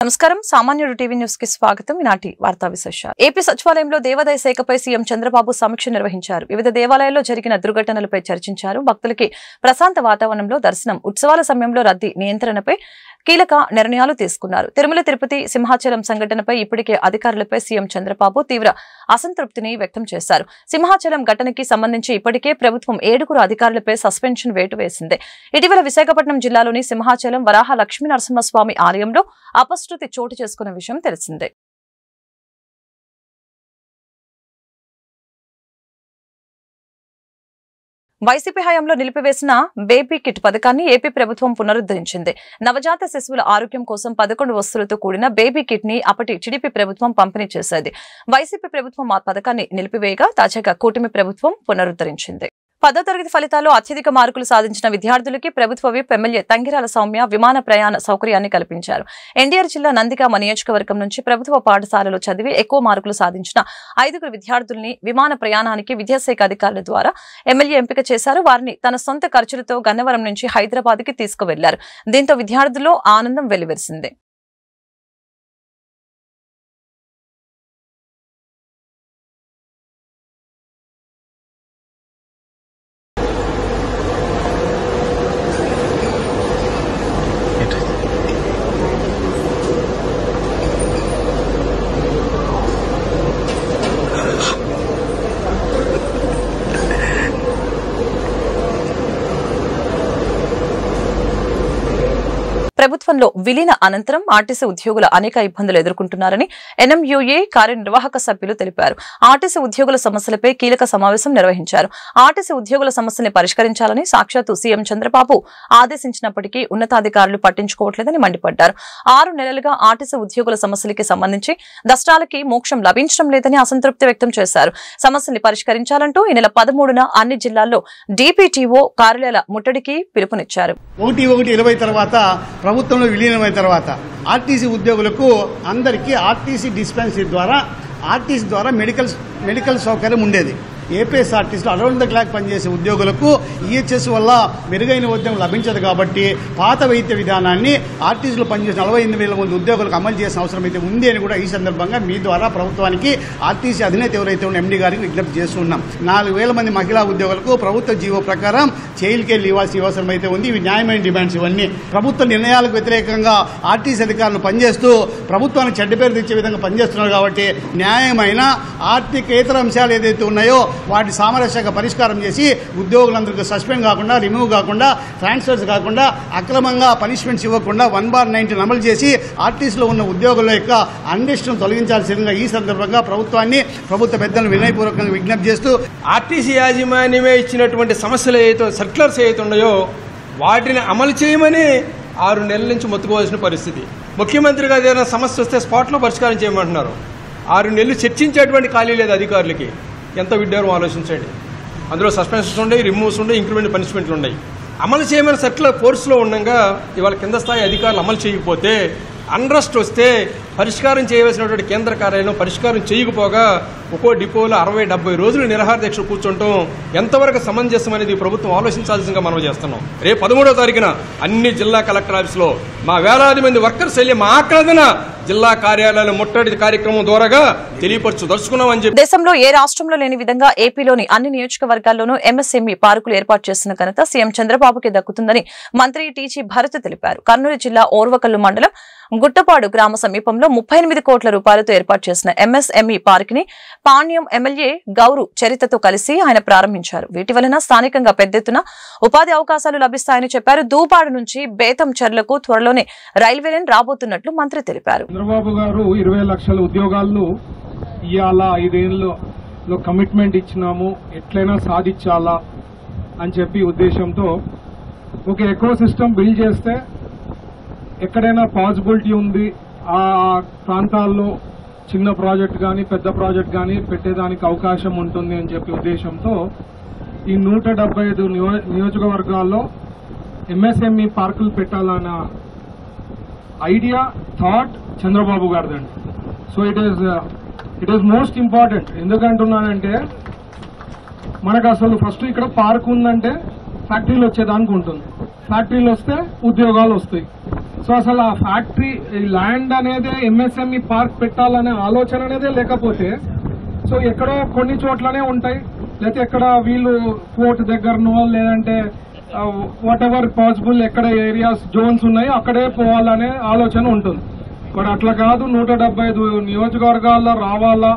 నమస్కారం సామాన్యుడు TV news కి స్వాగతం. ఈనాటి వార్తా విశేషాలు. ఏపీ సచివాలయంలో దేవాదాయ శాఖపై సీఎం చంద్రబాబు సమీక్ష నిర్వహించారు. వివిధ దేవాలయాల్లో జరిగిన దుర్ఘటనలపై చర్చించారు. భక్తులకి ప్రశాంత వాతావరణంలో దర్శనం, ఉత్సవాల సమయంలో రద్దీ నియంత్రణపై కీలక నిర్ణయాలు తీసుకున్నారు. తిరుమల తిరుపతి సింహాచలం సంఘటనపై ఇప్పటికే అధికారులపై సీఎం చంద్రబాబు తీవ్ర అసంతృప్తిని వ్యక్తం చేశారు. సింహాచలం ఘటనకి సంబంధించి ఇప్పటికే ప్రభుత్వం 7 అధికారులపై సస్పెన్షన్ వేటు వేసింది. ఇటీవల విశాఖపట్నం జిల్లాలోని సింహాచలం వరాహ లక్ష్మీ నరసింహస్వామి ఆలయంలో అపశృతి చోటు చేసుకున్న విషయం తెలిసిందే. వైసీపీ హయాంలో నిలిపివేసిన బేబీ కిట్ పథకాన్ని ఏపీ ప్రభుత్వం పునరుద్ధరించింది. నవజాత శిశువుల ఆరోగ్యం కోసం 11 వస్తువులతో కూడిన బేబీ కిట్ ని అప్పటి టీడీపీ ప్రభుత్వం పంపిణీ చేసేది. వైసీపీ ప్రభుత్వం ఆ పథకాన్ని నిలిపివేయగా తాజాగా కూటమి ప్రభుత్వం పునరుద్ధరించింది. 10వ తరగతి ఫలితాల్లో అత్యధిక మార్కులు సాధించిన విద్యార్థులకి ప్రభుత్వ విప్ ఎమ్మెల్యే తంగిరాల సౌమ్య విమాన ప్రయాణ సౌకర్యాన్ని కల్పించారు. ఎన్టీఆర్ జిల్లా నందిగామ నియోజకవర్గం నుంచి ప్రభుత్వ పాఠశాలలో చదివి ఎక్కువ మార్కులు సాధించిన 5 విద్యార్థుల్ని విమాన ప్రయాణానికి విద్యాశాఖ అధికారుల ద్వారా ఎమ్మెల్యే ఎంపిక చేశారు. వారిని తన సొంత ఖర్చులతో గన్నవరం నుంచి హైదరాబాద్ కి తీసుకువెళ్లారు. దీంతో విద్యార్థుల్లో ఆనందం వెల్లివిరిసింది. ప్రభుత్వంలో విలీన అనంతరం ఆర్టీసీ ఉద్యోగులు అనేక ఇబ్బందులు ఎదుర్కొంటున్నారని ఎన్ఎంయూఏ కార్యనిర్వాహక సభ్యులు తెలిపారు. ఆర్టీసీ ఉద్యోగుల సమస్యలపై కీలక సమావేశం నిర్వహించారు. ఆర్టీసీ ఉద్యోగుల సమస్యల్ని పరిష్కరించాలని సాక్షాత్తు సీఎం చంద్రబాబు ఆదేశించినప్పటికీ ఉన్నతాధికారులు పట్టించుకోవట్లేదని మండిపడ్డారు. 6 నెలలుగా ఆర్టీసీ ఉద్యోగుల సమస్యలకి సంబంధించి దస్త్రాలకి మోక్షం లభించడం లేదని అసంతృప్తి వ్యక్తం చేశారు. సమస్యల్ని పరిష్కరించాలంటూ ఈ నెల 13న అన్ని జిల్లాల్లో డిపిటిఓ కార్యాలయాల ముట్టడికి పిలుపునిచ్చారు. ప్రభుత్వంలో విలీనమైన తర్వాత ఆర్టీసీ ఉద్యోగులకు అందరికీ ఆర్టీసీ డిస్పెన్సరీ ద్వారా మెడికల్ సౌకర్యం ఉండేది. ఏపీఎస్ఆర్టీసీలో అరౌండ్ ద క్లాక్ పనిచేసే ఉద్యోగులకు ఈహెచ్ఎస్ వల్ల మెరుగైన ఉద్యోగం లభించదు కాబట్టి పాత వైద్య విధానాన్ని ఆర్టీసీలో పనిచేసిన 48,000 మంది ఉద్యోగులకు అమలు చేసిన అవసరం అయితే ఉంది అని కూడా ఈ సందర్భంగా మీ ద్వారా ప్రభుత్వానికి ఆర్టీసీ అధినేత ఎవరైతే ఉన్న ఎండీ గారికి విజ్ఞప్తి చేస్తున్నాం. 4,000 మంది మహిళా ఉద్యోగులకు ప్రభుత్వ జీవో ప్రకారం జైలుకే ఇవ్వాల్సిన అవసరం అయితే ఉంది. ఇవి న్యాయమైన డిమాండ్స్. ఇవన్నీ ప్రభుత్వ నిర్ణయాలకు వ్యతిరేకంగా ఆర్టీసీ అధికారులు పనిచేస్తూ ప్రభుత్వానికి చెడ్డ పేరు తెచ్చే విధంగా పనిచేస్తున్నారు కాబట్టి న్యాయమైన ఆర్థికేతర అంశాలు ఏదైతే ఉన్నాయో వాటి సామరస్యంగా పరిష్కారం చేసి ఉద్యోగులందరికీ సస్పెండ్ కాకుండా, రిమూవ్ కాకుండా, ట్రాన్స్ఫర్స్ కాకుండా, అక్రమంగా పనిష్మెంట్స్ ఇవ్వకుండా 1/19 అమలు చేసి ఆర్టీసీలో ఉన్న ఉద్యోగుల యొక్క అన్రెస్ట్ను తొలగించాల్సిందిగా ఈ సందర్భంగా ప్రభుత్వ పెద్దలను వినయపూర్వకంగా విజ్ఞప్తి చేస్తూ ఆర్టీసీ యాజమాన్యమే ఇచ్చినటువంటి సమస్యలు ఏదైతే సర్క్యులర్స్ ఏదైతే ఉన్నాయో వాటిని అమలు చేయమని 6 నెలల నుంచి మొత్తుకోవాల్సిన పరిస్థితి. ముఖ్యమంత్రిగా ఏదైనా సమస్య వస్తే స్పాట్లో పరిష్కారం చేయమంటున్నారు. 6 నెలలు చర్చించేటువంటి ఖాళీ లేదు అధికారులకి. ఎంత విడ్డారో ఆలోచించండి. అందులో సస్పెన్షన్స్ ఉన్నాయి, రిమూవ్స్ ఉన్నాయి, ఇంక్రిమెంట్ పనిష్మెంట్లు ఉన్నాయి. అమలు చేయమని సర్క్యులర్ ఫోర్స్లో ఉండగా ఇవాళ కింద స్థాయి అధికారులు అమలు చేయకపోతే అన్రెస్ట్ వస్తే పరిష్కారం చేయవలసినటువంటి కేంద్ర కార్యాలయం పరిష్కారం చేయకపోగా ఒక్కో డిపోలో 60-70 రోజులు నిరాహార దీక్ష కూర్చుంటాం ఎంతవరకు సమంజసం అనేది ప్రభుత్వం ఆలోచించాల్సిందిగా మనం చేస్తున్నాం. రేపు 13వ తారీఖున అన్ని జిల్లా కలెక్టర్ ఆఫీసులో మా వేలాది మంది వర్కర్స్ వెళ్ళి మా ఆక్రమణ జిల్లా కార్యాలయాల ముట్టడి కార్యక్రమం ద్వారాగా తెలియపరచుదలుచుకున్నామని చెప్పి దేశంలో ఏ రాష్ట్రంలో లేని విధంగా ఏపీలోని అన్ని నియోజకవర్గాల్లోనూ ఎంఎస్ఎంఈ పార్కులు ఏర్పాటు చేసిన ఘనత సీఎం చంద్రబాబుకి దక్కుతుందని మంత్రి టీజీ భరత్ తెలిపారు. కర్నూలు జిల్లా ఓర్వకల్లు మండలం గుట్టపాడు గ్రామ సమీపంలో 38 కోట్ల రూపాయలతో ఏర్పాటు చేసిన ఎంఎస్ఎంఈ పార్క్ ని పాణ్యం ఎమ్మెల్యే గౌరు చరితతో కలిసి ఆయన ప్రారంభించారు. వీటి వలన స్థానికంగా పెద్ద ఎత్తున ఉపాధి అవకాశాలు లభిస్తాయని చెప్పారు. దూపాడు నుంచి బేతం చెర్లకు త్వరలోనే రైల్వే లైన్ రాబోతున్నట్లు మంత్రి తెలిపారు. చంద్రబాబు గారు 20 లక్షల ఉద్యోగాలను ఇవాళ 5 ఏళ్లలో కమిట్మెంట్ ఇచ్చినాము, ఎట్లయినా సాధించాలా అని చెప్పి ఉద్దేశంతో ఒక ఎకో సిస్టమ్ బిల్డ్ చేస్తే ఎక్కడైనా పాసిబిలిటీ ఉంది ఆ ప్రాంతాల్లో చిన్న ప్రాజెక్ట్ కానీ పెద్ద ప్రాజెక్ట్ కానీ పెట్టేదానికి అవకాశం ఉంటుంది అని చెప్పి ఉద్దేశంతో ఈ 175 నియోజకవర్గాల్లో ఎంఎస్ఎంఈ పార్కులు పెట్టాలన్న ఐడియా థాట్ చంద్రబాబు గారిదండి. So it is most important. ఎందుకంటున్నానంటే మనకు అసలు ఫస్ట్ ఇక్కడ పార్క్ ఉందంటే ఫ్యాక్టరీలు వచ్చేదానికి ఉంటుంది. ఫ్యాక్టరీలు వస్తే ఉద్యోగాలు వస్తాయి. సో అసలు ఆ ఫ్యాక్టరీ ల్యాండ్ అనేది ఎంఎస్ఎంఈ పార్క్ పెట్టాలనే ఆలోచన అనేదే లేకపోతే సో ఎక్కడో కొన్ని చోట్లనే ఉంటాయి, లేకపోతే ఎక్కడ వీళ్ళు పోర్ట్ దగ్గరనో లేదంటే వాట్ ఎవర్ పాసిబుల్ ఎక్కడ ఏరియాస్ జోన్స్ ఉన్నాయో అక్కడే పోవాలనే ఆలోచన ఉంటుంది. బట్ అట్లా కాదు, 175 నియోజకవర్గాల్లో రావాలా,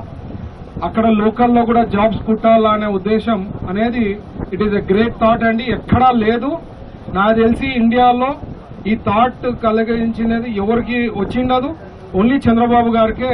అక్కడ లోకల్లో కూడా జాబ్స్ పుట్టాలా అనే ఉద్దేశం అనేది it is a great thought అండి. ఎక్కడా లేదు నాకు తెలిసి ఇండియాలో ఈ థాట్ కలిగించినది ఎవరికి వచ్చిండదు, ఓన్లీ చంద్రబాబు గారికే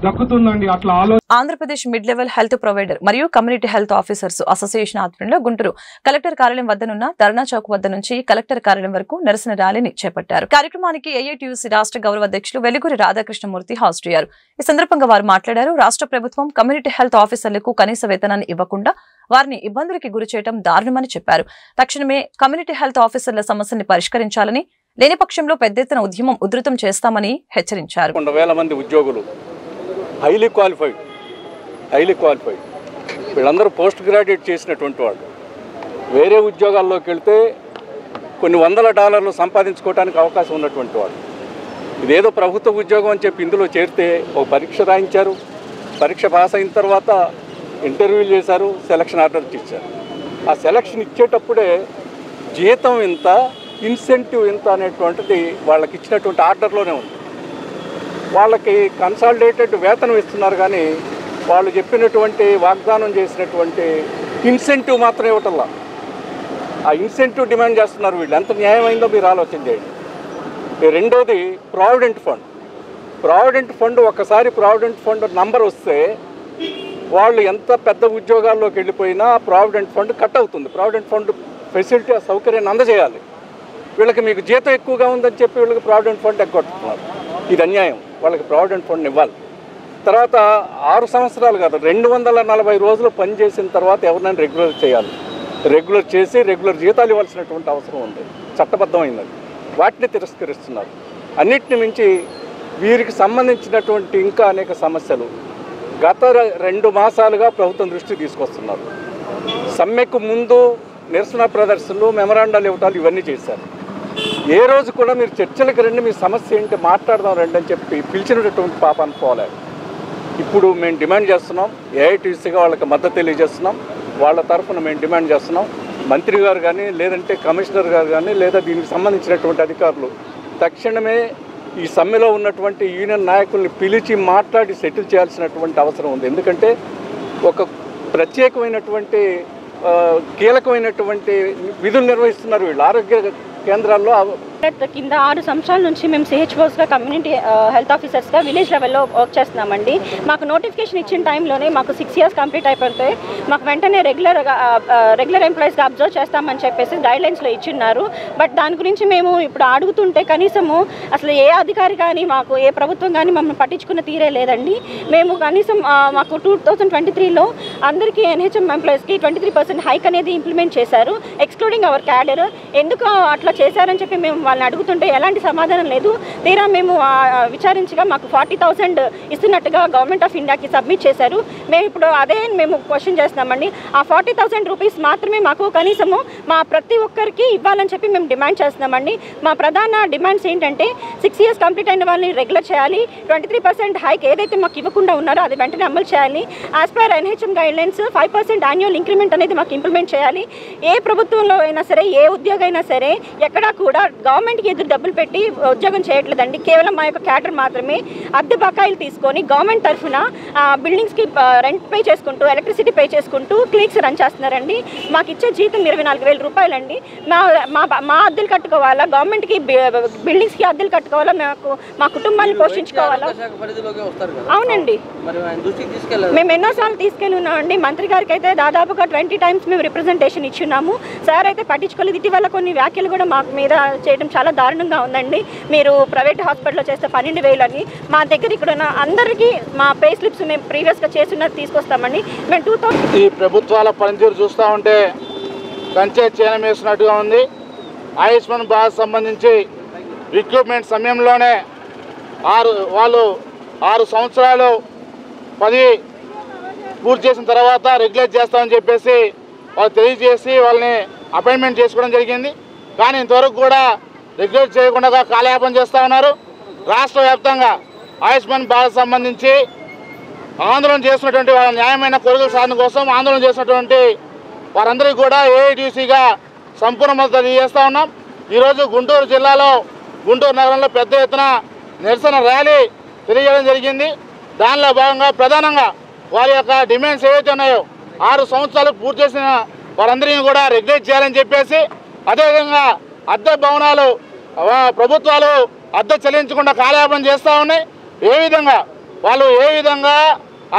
దక్కుతుందండి అట్లా ఆలోచన. Andhra Pradesh mid level health provider మరియు కమ్యూనిటీ హెల్త్ ఆఫీసర్స్ అసోసియేషన్ ఆధ్వర్యంలో గుంటూరు కలెక్టర్ కార్యాలయం వద్దనున్న ధర్నా చౌక్ వద్ద నుంచి కలెక్టర్ కార్యాలయం వరకు నిరసన ర్యాలీని చేపట్టారు. కార్యక్రమానికి ఏఐటీయూసీ రాష్ట్ర గౌరవ అధ్యక్షులు వెలుగురి రాధాకృష్ణమూర్తి హాజరయ్యారు. ఈ సందర్భంగా వారు మాట్లాడారు. రాష్ట్ర ప్రభుత్వం కమ్యూనిటీ హెల్త్ ఆఫీసర్లకు కనీస వేతనాన్ని ఇవ్వకుండా వారిని ఇబ్బందులకి గురి చేయడం దారుణమని చెప్పారు. తక్షణమే కమ్యూనిటీ హెల్త్ ఆఫీసర్ల సమస్యని పరిష్కరించాలని, లేని పక్షంలో పెద్ద ఎత్తున ఉద్యమం ఉధృతం చేస్తామని హెచ్చరించారు. 100,000 మంది ఉద్యోగులు హైలీ క్వాలిఫైడ్ వీళ్ళందరూ పోస్ట్ గ్రాడ్యుయేట్ చేసినటువంటి వాళ్ళు. వేరే ఉద్యోగాల్లోకి వెళ్తే కొన్ని $100 సంపాదించుకోవడానికి అవకాశం ఉన్నటువంటి వాళ్ళు. ఇదేదో ప్రభుత్వ ఉద్యోగం అని చెప్పి ఇందులో చేరితే ఒక పరీక్ష రాయించారు, పరీక్ష పాస్ అయిన తర్వాత ఇంటర్వ్యూలు చేశారు, సెలక్షన్ ఆర్డర్ ఇచ్చారు. ఆ సెలక్షన్ ఇచ్చేటప్పుడే జీతం ఇంత, ఇన్సెంటివ్ ఇంత అనేటువంటిది వాళ్ళకి ఇచ్చినటువంటి ఆర్డర్లోనే ఉంది. వాళ్ళకి కన్సాలిడేటెడ్ వేతనం ఇస్తున్నారు, కానీ వాళ్ళు చెప్పినటువంటి వాగ్దానం చేసినటువంటి ఇన్సెంటివ్ మాత్రం ఇవ్వటంలా. ఆ ఇన్సెంటివ్ డిమాండ్ చేస్తున్నారు వీళ్ళు. ఎంత న్యాయమైందో మీరు ఆలోచన చేయండి. రెండోది ప్రావిడెంట్ ఫండ్ ఒక్కసారి ప్రావిడెంట్ ఫండ్ నంబర్ వస్తే వాళ్ళు ఎంత పెద్ద ఉద్యోగాల్లోకి వెళ్ళిపోయినా ప్రావిడెంట్ ఫండ్ కట్ అవుతుంది. ప్రావిడెంట్ ఫండ్ ఫెసిలిటీ ఆ సౌకర్యాన్ని అందజేయాలి. వీళ్ళకి మీకు జీతం ఎక్కువగా ఉందని చెప్పి వీళ్ళకి ప్రావిడెంట్ ఫండ్ ఎగ్గొట్టుతున్నారు. ఇది అన్యాయం. వాళ్ళకి ప్రావిడెంట్ ఫండ్ ఇవ్వాలి. తర్వాత 6 సంవత్సరాలు కాదు, 240 రోజులు పనిచేసిన తర్వాత ఎవరినైనా రెగ్యులర్ చేయాలి. రెగ్యులర్ చేసి రెగ్యులర్ జీతాలు ఇవ్వాల్సినటువంటి అవసరం ఉంది, చట్టబద్ధమైనది. వాటిని తిరస్కరిస్తున్నారు. అన్నిటిని మించి వీరికి సంబంధించినటువంటి ఇంకా అనేక సమస్యలు గత 2 మాసాలుగా ప్రభుత్వం దృష్టికి తీసుకొస్తున్నారు. సమ్మెకు ముందు నిరసన ప్రదర్శనలు, మెమరాండాలు ఇవ్వటాలు ఇవన్నీ చేశారు. ఏ రోజు కూడా మీరు చర్చలకు రండి, మీ సమస్య ఏంటి మాట్లాడదాం రండి అని చెప్పి పిలిచినటువంటి పాపాన్ని పోలేదు. ఇప్పుడు మేము డిమాండ్ చేస్తున్నాం, ఏఐటీసీగా వాళ్ళకి మద్దతు తెలియజేస్తున్నాం. వాళ్ళ తరఫున మేము డిమాండ్ చేస్తున్నాం. మంత్రి గారు కానీ, లేదంటే కమిషనర్ గారు కానీ, లేదా దీనికి సంబంధించినటువంటి అధికారులు తక్షణమే ఈ సమ్మెలో ఉన్నటువంటి యూనియన్ నాయకుల్ని పిలిచి మాట్లాడి సెటిల్ చేయాల్సినటువంటి అవసరం ఉంది. ఎందుకంటే ఒక ప్రత్యేకమైనటువంటి కీలకమైనటువంటి విధులు నిర్వహిస్తున్నారు వీళ్ళు. ఆరోగ్య కేంద్రాల్లో కింద 6 సంవత్సరాల నుంచి మేము సిహెచ్ఓస్గా కమ్యూనిటీ హెల్త్ ఆఫీసర్స్గా విలేజ్ లెవెల్లో వర్క్ చేస్తున్నామండి. మాకు నోటిఫికేషన్ ఇచ్చిన టైంలోనే మాకు 6 years కంప్లీట్ అయిపోతే మాకు వెంటనే రెగ్యులర్ ఎంప్లాయీస్గా అబ్జర్వ్ చేస్తామని చెప్పేసి గైడ్లైన్స్లో ఇచ్చిన్నారు. బట్ దాని గురించి మేము ఇప్పుడు అడుగుతుంటే కనీసము అసలు ఏ అధికారి కానీ, మాకు ఏ ప్రభుత్వం కానీ మమ్మల్ని పట్టించుకున్న తీరే లేదండి. మేము కనీసం మాకు 2023లో అందరికీ ఎన్హెచ్ఎం ఎంప్లాయీస్కి 23% హైక్ అనేది ఇంప్లిమెంట్ చేశారు, ఎక్స్క్లూడింగ్ అవర్ క్యాడర్. ఎందుకు అట్లా చేశారని చెప్పి మేము వాళ్ళని అడుగుతుంటే ఎలాంటి సమాధానం లేదు. తీరా మేము విచారించగా మాకు 40,000 ఇస్తున్నట్టుగా గవర్నమెంట్ ఆఫ్ ఇండియాకి సబ్మిట్ చేశారు. మేము ఇప్పుడు అదే క్వశ్చన్ చేస్తున్నామండి. ఆ 40,000 రూపీస్ మాత్రమే మాకు కనీసము మా ప్రతి ఒక్కరికి ఇవ్వాలని చెప్పి మేము డిమాండ్ చేస్తున్నామండి. మా ప్రధాన డిమాండ్స్ ఏంటంటే 6 years కంప్లీట్ అయిన వాళ్ళని రెగ్యులర్ చేయాలి, 23% హైక్ ఏదైతే మాకు ఇవ్వకుండా ఉన్నారో అది వెంటనే అమలు చేయాలి. As per NHM guidelines 5% annual increment అనేది మాకు ఇంప్లిమెంట్ చేయాలి. ఏ ప్రభుత్వంలో అయినా సరే, ఏ ఉద్యోగం అయినా సరే, ఎక్కడా కూడా గవర్నమెంట్కి ఎదురు డబ్బులు పెట్టి ఉద్యోగం చేయట్లేదండి. కేవలం మా యొక్క క్యాడర్ మాత్రమే అద్దె బకాయిలు తీసుకొని గవర్నమెంట్ తరఫున బిల్డింగ్స్కి రెంట్ పే చేసుకుంటూ, ఎలక్ట్రిసిటీ పే చేసుకుంటూ క్లినిక్స్ రన్ చేస్తున్నారండి. మాకు ఇచ్చే జీతం 24,000 రూపాయలండి. మా అద్దెలు కట్టుకోవాలా, గవర్నమెంట్కి బిల్డింగ్స్కి అద్దెలు కట్టుకోవాలా, మా కుటుంబాన్ని పోషించుకోవాలా. అవునండి, మేము ఎన్నోసార్లు తీసుకెళ్ళి ఉన్నామండి. మంత్రి గారికి అయితే దాదాపుగా 20 times మేము రిప్రజెంటేషన్ ఇచ్చున్నాము. సార్ అయితే పట్టించుకోలేదు. ఇటీవల కొన్ని వ్యాఖ్యలు కూడా మాకు మీద చేయడం చాలా దారుణంగా ఉందండి. మీరు ప్రైవేట్ హాస్పిటల్లో చేస్తే 12,000 అని, మా దగ్గర ఇక్కడ ఉన్న అందరికీ మా పే స్లిప్స్ మేము ప్రీవియస్గా చేస్తున్నది తీసుకొస్తామండి. మేము 2000 ఈ ప్రభుత్వాల పనితీరు చూస్తూ ఉంటే కంచె చైనం వేసినట్టుగా ఉంది. ఆయుష్మాన్ భారత్ సంబంధించి రిక్రూట్మెంట్ సమయంలోనే 6 సంవత్సరాలు 10 పూర్తి చేసిన తర్వాత రెగ్యులేట్ చేస్తామని చెప్పేసి వాళ్ళు తెలియజేసి వాళ్ళని అపాయింట్మెంట్ చేసుకోవడం జరిగింది. కానీ ఇంతవరకు కూడా రెగ్యులేట్ చేయకుండా కాలయాపన చేస్తూ ఉన్నారు. రాష్ట్ర వ్యాప్తంగా ఆయుష్మాన్ భారత్ సంబంధించి ఆందోళన చేసినటువంటి వాళ్ళ న్యాయమైన కోరికల సాధన కోసం ఆందోళన చేసినటువంటి వారందరికీ కూడా ఏఐటీయూసీగా సంపూర్ణ మద్దతు తెలియజేస్తూ ఉన్నాం. ఈరోజు గుంటూరు జిల్లాలో గుంటూరు నగరంలో పెద్ద ఎత్తున నిరసన ర్యాలీ తెలియజేయడం జరిగింది. దానిలో భాగంగా ప్రధానంగా వారి యొక్క డిమాండ్స్ ఏవైతే ఉన్నాయో 6 సంవత్సరాలు పూర్తి చేసిన వారందరినీ కూడా రెగ్యులేట్ చేయాలని చెప్పేసి, అదేవిధంగా అద్దె భవనాలు ప్రభుత్వాలు అద్దె చెల్లించకుండా కాలయాపన చేస్తూ ఉన్నాయి. ఏ విధంగా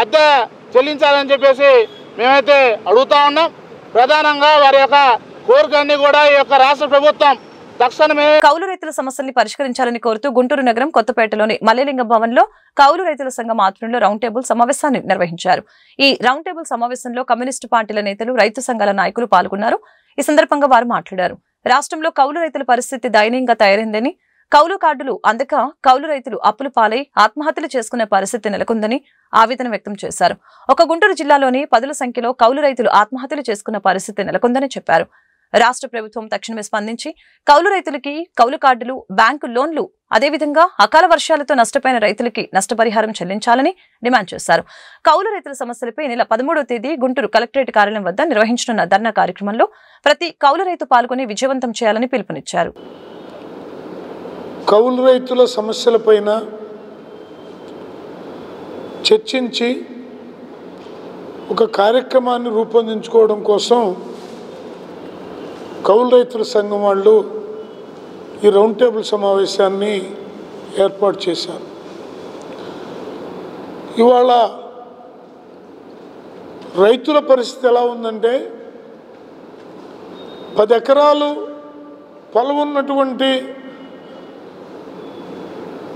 అద్దె చెల్లించాలని చెప్పేసి మేమైతే అడుగుతూ ఉన్నాం. ప్రధానంగా వారి యొక్క కోరికలన్నీ కూడా ఈ యొక్క రాష్ట్ర ప్రభుత్వం తక్షణమే కౌలు రైతుల సమస్యల్ని పరిష్కరించాలని కోరుతూ గుంటూరు నగరం కొత్తపేటలోని మల్లేలింగ భవన్ లో కౌలు రైతుల సంఘం ఆధ్వర్యంలో రౌండ్ టేబుల్ సమావేశాన్ని నిర్వహించారు. ఈ రౌండ్ టేబుల్ సమావేశంలో కమ్యూనిస్టు పార్టీల నేతలు, రైతు సంఘాల నాయకులు పాల్గొన్నారు. ఈ సందర్భంగా వారు మాట్లాడారు. రాష్ట్రంలో కౌలు రైతుల పరిస్థితి దయనీయంగా తయారైందని, కౌలు కార్డులు అందక కౌలు రైతులు అప్పులు పాలై ఆత్మహత్యలు చేసుకునే పరిస్థితి నెలకొందని ఆవేదన వ్యక్తం చేశారు. ఒక గుంటూరు జిల్లాలోని 10ల సంఖ్యలో కౌలు రైతులు ఆత్మహత్యలు చేసుకున్న పరిస్థితి నెలకొందని చెప్పారు. రాష్ట్ర ప్రభుత్వం తక్షణమే స్పందించి కౌలు రైతులకి కౌలు కార్డులు, బ్యాంకు లోన్లు, అదేవిధంగా అకాల వర్షాలతో నష్టపోయిన రైతులకి నష్టపరిహారం చెల్లించాలని డిమాండ్ చేశారు. కౌలు రైతుల సమస్యలపై నెల 13వ తేదీ గుంటూరు కలెక్టరేట్ కార్యాలయం వద్ద నిర్వహించనున్న ధర్నా కార్యక్రమంలో ప్రతి కౌలు రైతు పాల్గొని విజయవంతం చేయాలని పిలుపునిచ్చారు. కౌలు రైతుల సమస్యలపైన చర్చించి ఒక కార్యక్రమాన్ని రూపొందించుకోవడం కోసం కౌలు రైతుల సంఘం వాళ్ళు ఈ రౌండ్ టేబుల్ సమావేశాన్ని ఏర్పాటు చేశారు. ఇవాళ రైతుల పరిస్థితి ఎలా ఉందంటే, 10 ఎకరాలు పొలం ఉన్నటువంటి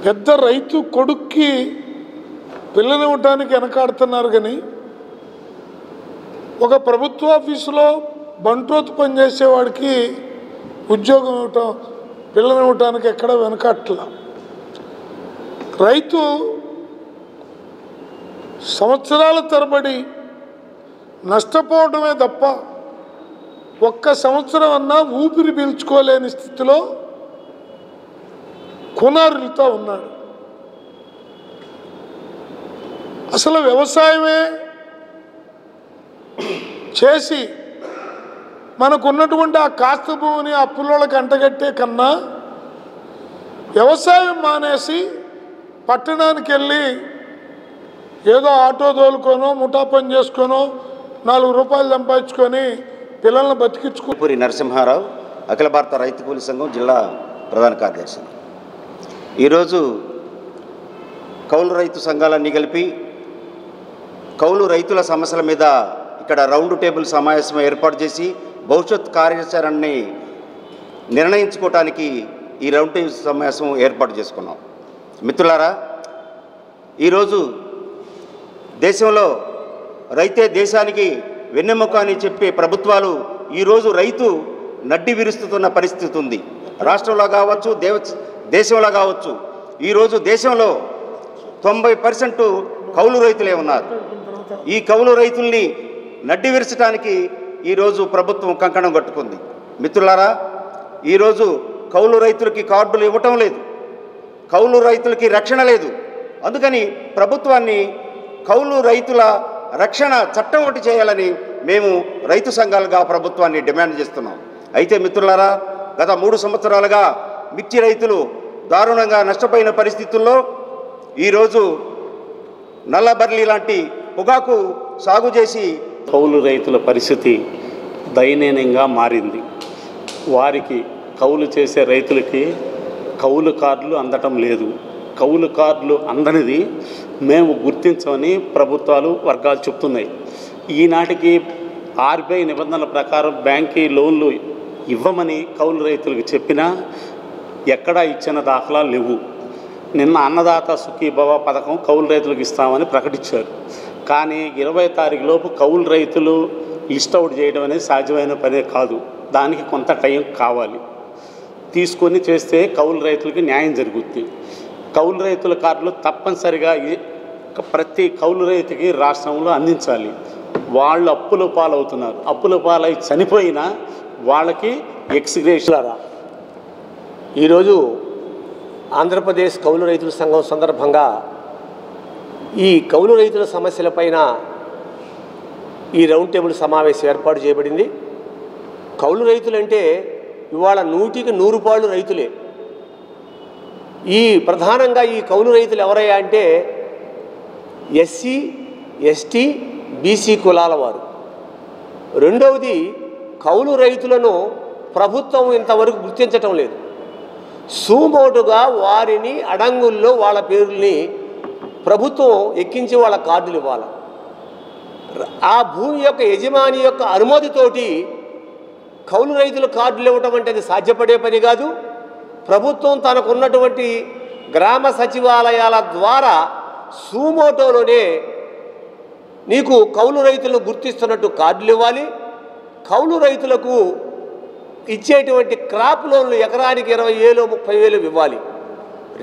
పెద్ద రైతు కొడుక్కి పిల్లనివ్వటానికి వెనకాడుతున్నారు. కానీ ఒక ప్రభుత్వ ఆఫీసులో బంట్రోతు పనిచేసేవాడికి ఉద్యోగం ఇవ్వటం, పిల్లనివ్వటానికి ఎక్కడ వెనకాట్ల. రైతు సంవత్సరాల తరబడి నష్టపోవడమే తప్ప ఒక్క సంవత్సరం అన్నా ఊపిరి పీల్చుకోలేని స్థితిలో కునారులతో ఉన్నాడు. అసలు వ్యవసాయమే చేసి మనకున్నటువంటి ఆ కాస్త భూమిని అప్పులోళ్ళకి అంటగట్టే కన్నా వ్యవసాయం మానేసి పట్టణానికి వెళ్ళి ఏదో ఆటో తోలుకోనో ముఠా పని చేసుకోనో 4 రూపాయలు సంపాదించుకొని పిల్లల్ని బతికించుకో. పూరి నరసింహారావు, అఖిల భారత రైతు కూలి సంఘం జిల్లా ప్రధాన కార్యదర్శి. ఈరోజు కౌలు రైతు సంఘాలన్నీ కలిపి కౌలు రైతుల సమస్యల మీద ఇక్కడ రౌండ్ టేబుల్ సమావేశం ఏర్పాటు చేసి భవిష్యత్ కార్యాచరణని నిర్ణయించుకోవటానికి ఈ రౌండ్ టేబుల్ సమావేశం ఏర్పాటు చేసుకున్నాం. మిత్రులారా, ఈరోజు దేశంలో రైతే దేశానికి వెన్నెముక అని చెప్పే ప్రభుత్వాలు ఈరోజు రైతు నడ్డి విరుస్తున్న పరిస్థితి ఉంది. రాష్ట్రంలో కావచ్చు, దేశంలో కావచ్చు. ఈరోజు దేశంలో 90% కౌలు రైతులే ఉన్నారు. ఈ కౌలు రైతుల్ని నడ్డి విరచడానికి ఈరోజు ప్రభుత్వం కంకణం కట్టుకుంది. మిత్రులారా, ఈరోజు కౌలు రైతులకి కార్డులు ఇవ్వటం లేదు, కౌలు రైతులకి రక్షణ లేదు. అందుకని ప్రభుత్వాన్ని కౌలు రైతుల రక్షణ చట్టం ఒకటి చేయాలని మేము రైతు సంఘాలుగా ప్రభుత్వాన్ని డిమాండ్ చేస్తున్నాం. అయితే మిత్రులారా, గత 3 సంవత్సరాలుగా మిర్చి రైతులు దారుణంగా నష్టపోయిన పరిస్థితుల్లో ఈరోజు నల్లబర్లీ లాంటి పొగాకు సాగు చేసి కౌలు రైతుల పరిస్థితి దయనీయంగా మారింది. వారికి కౌలు చేసే రైతులకి కౌలు కార్డులు అందటం లేదు. కౌలు కార్డులు అందనిది మేము గుర్తించమని ప్రభుత్వాలు వర్గాలు చెప్తున్నాయి. ఈనాటికి ఆర్బీఐ నిబంధనల ప్రకారం బ్యాంకీ లోన్లు ఇవ్వమని కౌలు రైతులకు చెప్పినా ఎక్కడా ఇచ్చిన దాఖలాలు లేవు. నిన్న అన్నదాత సుఖీభవ పథకం కౌలు రైతులకు ఇస్తామని ప్రకటించారు. కానీ 20 తారీఖు లోపు కౌలు రైతులు లిస్ట్ అవుట్ చేయడం అనేది సాధ్యమైన పనే కాదు. దానికి కొంత టైం కావాలి. తీసుకొని చేస్తే కౌలు రైతులకి న్యాయం జరుగుతుంది. కౌలు రైతుల కార్డులు తప్పనిసరిగా ప్రతి కౌలు రైతుకి రాష్ట్రంలో అందించాలి. వాళ్ళు అప్పుల పాలవుతున్నారు. అప్పుల పాలై చనిపోయినా వాళ్ళకి ఎక్స్గ్రేషన్లారా ఈరోజు ఆంధ్రప్రదేశ్ కౌలు రైతుల సంఘం సందర్భంగా ఈ కౌలు రైతుల సమస్యలపైన ఈ రౌండ్ టేబుల్ సమావేశం ఏర్పాటు చేయబడింది. కౌలు రైతులంటే ఇవాళ 100కి 100 పాళ్ళు రైతులే. ప్రధానంగా ఈ కౌలు రైతులు ఎవరయ్యా అంటే ఎస్సీ, ఎస్టీ, బీసీ కులాల వారు. రెండవది, కౌలు రైతులను ప్రభుత్వం ఇంతవరకు గుర్తించటం లేదు. సుమోటుగా వారిని అడంగుల్లో వాళ్ళ పేర్లని ప్రభుత్వం ఎక్కించి వాళ్ళ కార్డులు ఇవ్వాలి. ఆ భూమి యొక్క యజమాని యొక్క అనుమతితోటి కౌలు రైతుల కార్డులు ఇవ్వటం అంటే అది సాధ్యపడే పని కాదు. ప్రభుత్వం తనకున్నటువంటి గ్రామ సచివాలయాల ద్వారా సుమోటోలోనే నీకు కౌలు రైతులను గుర్తిస్తున్నట్టు కార్డులు ఇవ్వాలి. కౌలు రైతులకు ఇచ్చేటువంటి క్రాప్ లోన్లు ఎకరానికి 20,000 30,000 ఇవ్వాలి.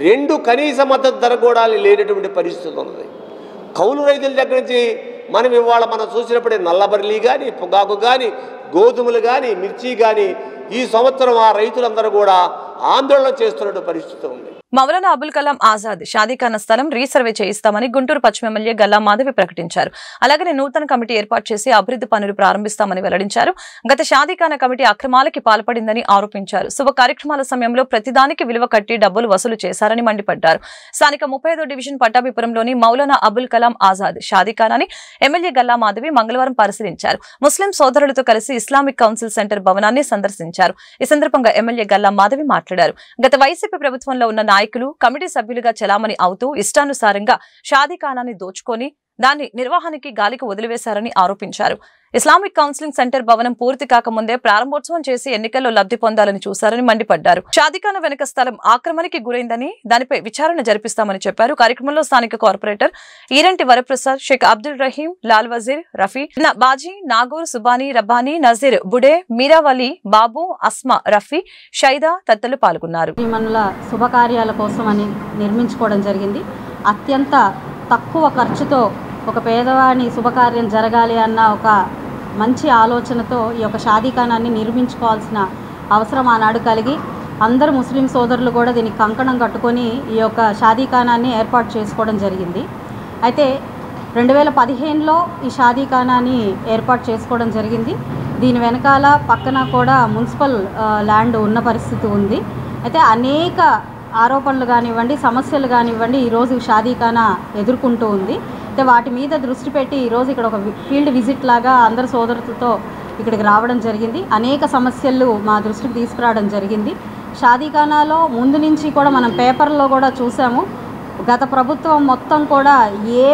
2 కనీస మద్దతు ధర కూడా లేనటువంటి పరిస్థితి ఉన్నది. కౌలు రైతుల దగ్గర నుంచి మనం చూసినప్పుడే నల్లబర్లీ కానీ, పొగాకు కానీ, గోధుమలు కానీ, మిర్చి కానీ ఈ సంవత్సరం ఆ రైతులందరూ కూడా ఆందోళన చేస్తున్న పరిస్థితి ఉంది. మౌలానా అబుల్ కలాం ఆజాద్ షాదీఖానా స్థలం రీసర్వే చేయిస్తామని గుంటూరు పశ్చిమ ఎమ్మెల్యే గల్లా మాధవి ప్రకటించారు. అలాగనే నూతన కమిటీ ఏర్పాటు చేసి అభివృద్ధి పనులు ప్రారంభిస్తామని వెల్లడించారు. గత షాదీఖానా కమిటీ అక్రమాలకి పాల్పడిందని ఆరోపించారు. శుభ కార్యక్రమాల సమయంలో ప్రతిదానికి విలువ కట్టి డబ్బులు వసూలు చేశారని మండిపడ్డారు. స్థానిక 35వ డివిజన్ పట్టాభిపురంలోని మౌలానా అబుల్ కలాం ఆజాద్ షాదీఖానాని ఎమ్మెల్యే గల్లా మాధవి మంగళవారం పరిశీలించారు. ముస్లిం సోదరులతో కలిసి ఇస్లామిక్ కౌన్సిల్ సెంటర్ భవనాన్ని సందర్శించారు. ఈ సందర్భంగా ఎమ్మెల్యే గల్లా మాధవి మాట్లాడారు. గత వైసీపీ ప్రభుత్వంలో ఉన్న నాయకులు కమిటీ సభ్యులుగా చెలామణి అవుతూ ఇష్టానుసారంగా షాదీఖానాన్ని దోచుకొని దాన్ని నిర్వహణకి గాలికి వదిలివేశారని ఆరోపించారు. ఇస్లామిక్ కౌన్సిలింగ్ సెంటర్ భవనం పూర్తి కాకముందే ప్రారంభోత్సవం చేసి ఎన్నికల్లో లబ్ధి పొందాలని చూశారని మండిపడ్డారు. షాదీఖానా వెనుక స్థలం ఆక్రమణకి గురైందని దానిపై విచారణ జరిపిస్తామని చెప్పారు. కార్యక్రమంలో స్థానిక కార్పొరేటర్ ఈరంటి వరప్రసాద్, షేక్ అబ్దుల్ రహీం, లాల్ వజీర్, రఫీ, బాజీ, నాగూర్, సుబానీ, రబ్బానీ, నజీర్, బుడే, మీరావలి, బాబు, అస్మా, రఫీ, షైదా తదితరులు పాల్గొన్నారు. శుభకార్యాల కోసం అని నిర్మించుకోవడం జరిగింది. అత్యంత తక్కువ ఖర్చుతో ఒక పేదవాని శుభకార్యం జరగాలి అన్న ఒక మంచి ఆలోచనతో ఈ యొక్క షాదీఖానాన్ని నిర్మించుకోవాల్సిన అవసరం ఆనాడు కలిగి అందరు ముస్లిం సోదరులు కూడా దీనికి కంకణం కట్టుకొని ఈ యొక్క షాదీఖానాన్ని ఏర్పాటు చేసుకోవడం జరిగింది. అయితే 2015లో ఈ షాదీఖానాన్ని ఏర్పాటు చేసుకోవడం జరిగింది. దీని వెనకాల పక్కన కూడా మున్సిపల్ ల్యాండ్ ఉన్న పరిస్థితి ఉంది. అయితే అనేక ఆరోపణలు కానివ్వండి, సమస్యలు కానివ్వండి ఈరోజు షాదీఖానా ఎదుర్కొంటూ ఉంది. అయితే వాటి మీద దృష్టి పెట్టి ఈరోజు ఇక్కడ ఒక ఫీల్డ్ విజిట్ లాగా అందరు సోదరులతో ఇక్కడికి రావడం జరిగింది. అనేక సమస్యలు మా దృష్టికి తీసుకురావడం జరిగింది. షాదీఖానాలో ముందు నుంచి కూడా మనం పేపర్లో కూడా చూసాము. గత ప్రభుత్వం మొత్తం కూడా ఏ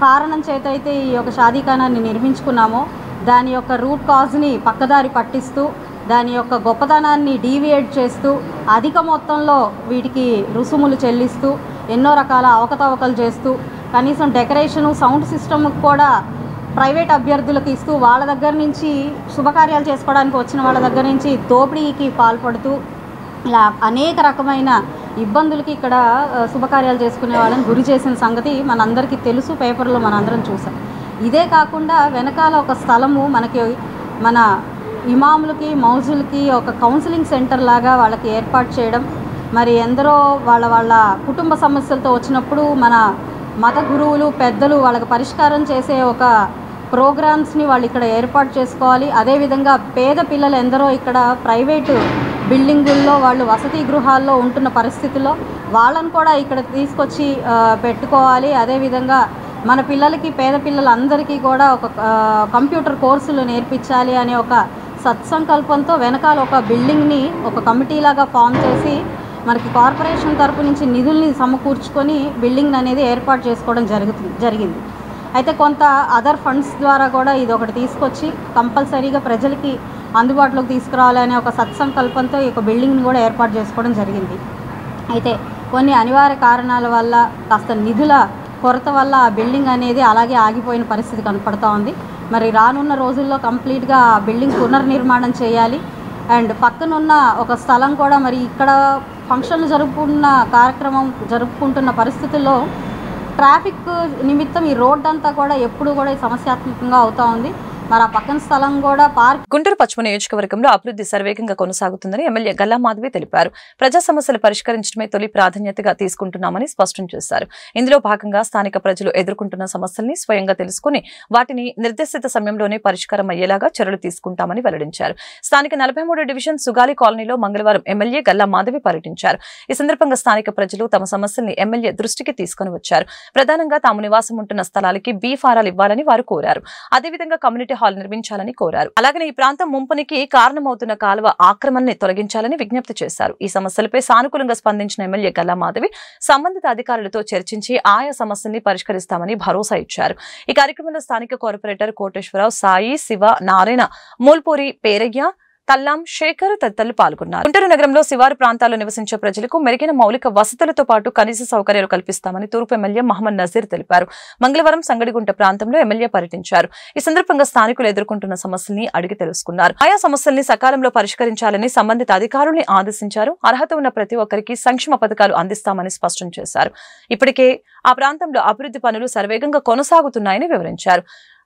కారణం చేత అయితే ఈ యొక్క షాదీఖానాన్ని నిర్మించుకున్నామో దాని యొక్క రూట్ కాజ్ని పక్కదారి పట్టిస్తూ దాని యొక్క గొప్పతనాన్ని డీవియేట్ చేస్తూ అధిక మొత్తంలో వీటికి రుసుములు చెల్లిస్తూ ఎన్నో రకాల అవకతవకలు చేస్తూ కనీసం డెకరేషను, సౌండ్ సిస్టమ్ కూడా ప్రైవేట్ అభ్యర్థులకు ఇస్తూ వాళ్ళ దగ్గర నుంచి శుభకార్యాలు చేసుకోవడానికి వచ్చిన వాళ్ళ దగ్గర నుంచి దోపిడీకి పాల్పడుతూ ఇలా అనేక రకమైన ఇబ్బందులకి ఇక్కడ శుభకార్యాలు చేసుకునే వాళ్ళని గురి చేసిన సంగతి మనందరికీ తెలుసు. పేపర్లో మనందరం చూసాం. ఇదే కాకుండా వెనకాల ఒక స్థలము మనకి మన ఇమాములకి, మౌజులకి ఒక కౌన్సిలింగ్ సెంటర్ లాగా వాళ్ళకి ఏర్పాటు చేయడం, మరి ఎందరో వాళ్ళ కుటుంబ సమస్యలతో వచ్చినప్పుడు మన మత గురువులు, పెద్దలు వాళ్ళకి పరిష్కారం చేసే ఒక ప్రోగ్రామ్స్ని వాళ్ళు ఇక్కడ ఏర్పాటు చేసుకోవాలి. అదేవిధంగా పేద పిల్లలు ఎందరో ఇక్కడ ప్రైవేటు బిల్డింగుల్లో వాళ్ళు వసతి గృహాల్లో ఉంటున్న పరిస్థితుల్లో వాళ్ళని కూడా ఇక్కడ తీసుకొచ్చి పెట్టుకోవాలి. అదేవిధంగా మన పిల్లలకి, పేద పిల్లలందరికీ కూడా ఒక కంప్యూటర్ కోర్సులు నేర్పించాలి అనే ఒక సత్సంకల్పంతో వెనకాల ఒక బిల్డింగ్ని ఒక కమిటీలాగా ఫామ్ చేసి మనకి కార్పొరేషన్ తరపు నుంచి నిధుల్ని సమకూర్చుకొని బిల్డింగ్ అనేది ఏర్పాటు చేసుకోవడం జరిగింది. అయితే కొంత అదర్ ఫండ్స్ ద్వారా కూడా ఇది ఒకటి తీసుకొచ్చి కంపల్సరీగా ప్రజలకి అందుబాటులోకి తీసుకురావాలనే ఒక సత్సంకల్పంతో ఈ యొక్క బిల్డింగ్ని కూడా ఏర్పాటు చేసుకోవడం జరిగింది. అయితే కొన్ని అనివార్య కారణాల వల్ల, కాస్త నిధుల కొరత వల్ల ఆ బిల్డింగ్ అనేది అలాగే ఆగిపోయిన పరిస్థితి కనపడుతూ ఉంది. మరి రానున్న రోజుల్లో కంప్లీట్గా ఆ బిల్డింగ్ పునర్నిర్మాణం చేయాలి. అండ్ పక్కనున్న ఒక స్థలం కూడా మరి ఇక్కడ ఫంక్షన్లు జరుపుకుంటున్న పరిస్థితుల్లో ట్రాఫిక్ నిమిత్తం ఈ రోడ్ అంతా కూడా ఎప్పుడు కూడా సమస్యాత్మకంగా అవుతూ ఉంది. మరి ఆ పక్కన స్థలం కూడా పార్క్. గుంటూరు పశ్చిమ నియోజకవర్గంలో అభివృద్ధి శరవేగంగా కొనసాగుతుందని ఎమ్మెల్యే గల్లా మాధవి తెలిపారు. ప్రజా సమస్యలు పరిష్కరించడమే తొలి ప్రాధాన్యతగా తీసుకుంటున్నామని స్పష్టం చేశారు. ఇందులో భాగంగా స్థానిక ప్రజలు ఎదుర్కొంటున్న సమస్యల్ని స్వయంగా తెలుసుకుని వాటిని నిర్దేశిత సమయంలోనే పరిష్కారం అయ్యేలాగా చర్యలు తీసుకుంటామని వెల్లడించారు. స్థానిక 43 డివిజన్ సుగాలి కాలనీలో మంగళవారం ఎమ్మెల్యే గల్లా మాధవి పర్యటించారు. ఈ సందర్భంగా స్థానిక ప్రజలు తమ సమస్యల్ని ఎమ్మెల్యే దృష్టికి తీసుకుని వచ్చారు. ప్రధానంగా తాము నివాసం ఉంటున్న స్థలాలకి బీ ఫారాలు ఇవ్వాలని వారు కోరారు. అదేవిధంగా కమ్యూనిటీ హాల్ నిర్మించాలని కోరారు. అలాగే ఈ ప్రాంతం ముంపునికి కారణమవుతున్న కాలువ ఆక్రమణని తొలగించాలని విజ్ఞప్తి చేశారు. ఈ సమస్యలపై సానుకూలంగా స్పందించిన ఎమ్మెల్యే గల్లా మాధవి సంబంధిత అధికారులతో చర్చించి ఆయా సమస్యల్ని పరిష్కరిస్తామని భరోసా ఇచ్చారు. ఈ కార్యక్రమంలో స్థానిక కార్పొరేటర్ కోటేశ్వరరావు, సాయి, శివ, నారాయణ, మూల్పూరి పేరయ్య, తల్లాం, శేఖర్ తదితరులు పాల్గొన్నారు. గుంటూరు నగరంలో శివారు ప్రాంతాల్లో నివసించే ప్రజలకు మెరుగైన మౌలిక వసతులతో పాటు కనీస సౌకర్యాలు కల్పిస్తామని తూర్పు ఎమ్మెల్యే మహమ్మద్ నజీర్ తెలిపారు. మంగళవారం సంగడిగుంట ప్రాంతంలో ఎమ్మెల్యే పర్యటించారు. ఈ సందర్భంగా స్థానికులు ఎదుర్కొంటున్న సమస్యల్ని అడిగి తెలుసుకున్నారు. ఆయా సమస్యల్ని సకాలంలో పరిష్కరించాలని సంబంధిత అధికారుల్ని ఆదేశించారు. అర్హత ఉన్న ప్రతి ఒక్కరికి సంక్షేమ పథకాలు అందిస్తామని స్పష్టం చేశారు. ఇప్పటికే ఆ ప్రాంతంలో అభివృద్ధి పనులు శరవేగంగా కొనసాగుతున్నాయని వివరించారు.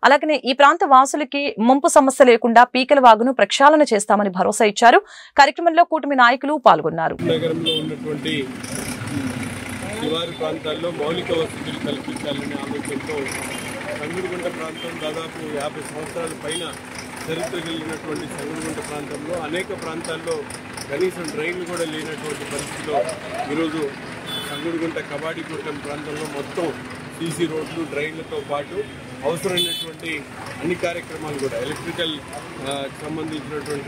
అలాగనే ఈ ప్రాంత వాసులకి ముంపు సమస్య లేకుండా పీకల వాగును ప్రక్షాళన చేస్తామని భరోసా ఇచ్చారు. కార్యక్రమంలో కూటమి నాయకులు పాల్గొన్నారు. నగరంలో ఉన్నటువంటి శివారు ప్రాంతాల్లో మౌలిక వసతులు కల్పించాలనే ఆలోచనతో సంగుడిగుంట ప్రాంతం దాదాపు 50 సంవత్సరాల పైన చరిత్ర కలిగినటువంటి సంగుడిగుంట ప్రాంతంలో అనేక ప్రాంతాల్లో కనీసం డ్రైన్లు కూడా లేనటువంటి పరిస్థితిలో ఈరోజు సంగుడిగుంట కబాడిగుంటం ప్రాంతంలో మొత్తం సీసీ రోడ్లు, డ్రైన్లతో పాటు అవసరమైనటువంటి అన్ని కార్యక్రమాలు కూడా ఎలక్ట్రికల్ సంబంధించినటువంటి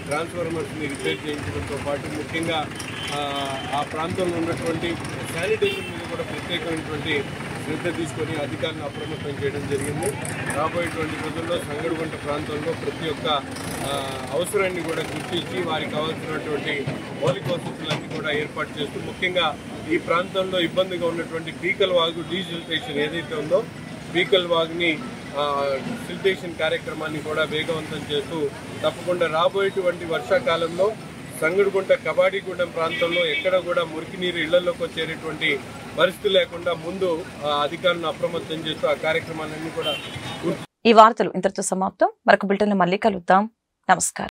ట్రాన్స్ఫార్మర్స్ని రిపేర్ చేయించడంతో పాటు ముఖ్యంగా ఆ ప్రాంతంలో ఉన్నటువంటి శానిటేషన్ మీద కూడా ప్రత్యేకమైనటువంటి శ్రద్ధ తీసుకొని అధికారులను అప్రమత్తం చేయడం జరిగింది. రాబోయేటువంటి రోజుల్లో సంగడిగుంట ప్రాంతంలో ప్రతి ఒక్క అవసరాన్ని కూడా గుర్తించి వారికి కావాల్సినటువంటి మౌలిక వసతులన్నీ కూడా ఏర్పాటు చేస్తూ ముఖ్యంగా ఈ ప్రాంతంలో ఇబ్బందిగా ఉన్నటువంటి పీకల్ వాగు డీసిల్టేషన్ ఏదైతే ఉందో పీకల్ వాగుని సిల్టేషన్ కార్యక్రమాన్ని కూడా వేగవంతం చేస్తూ తప్పకుండా రాబోయేటువంటి వర్షాకాలంలో సంగడిగుంట కబాడిగూడెం ప్రాంతంలో ఎక్కడ కూడా మురికి నీరు ఇళ్లలోకి వచ్చేటటువంటి పరిస్థితి లేకుండా ముందు అధికారులను అప్రమత్తం చేస్తూ ఆ కార్యక్రమాలన్నీ కూడా. ఈ వార్తలు ఇంతటితో సమాప్తం. మరొక బులెటిన్లో మళ్ళీ కలుద్దాం. నమస్కారం.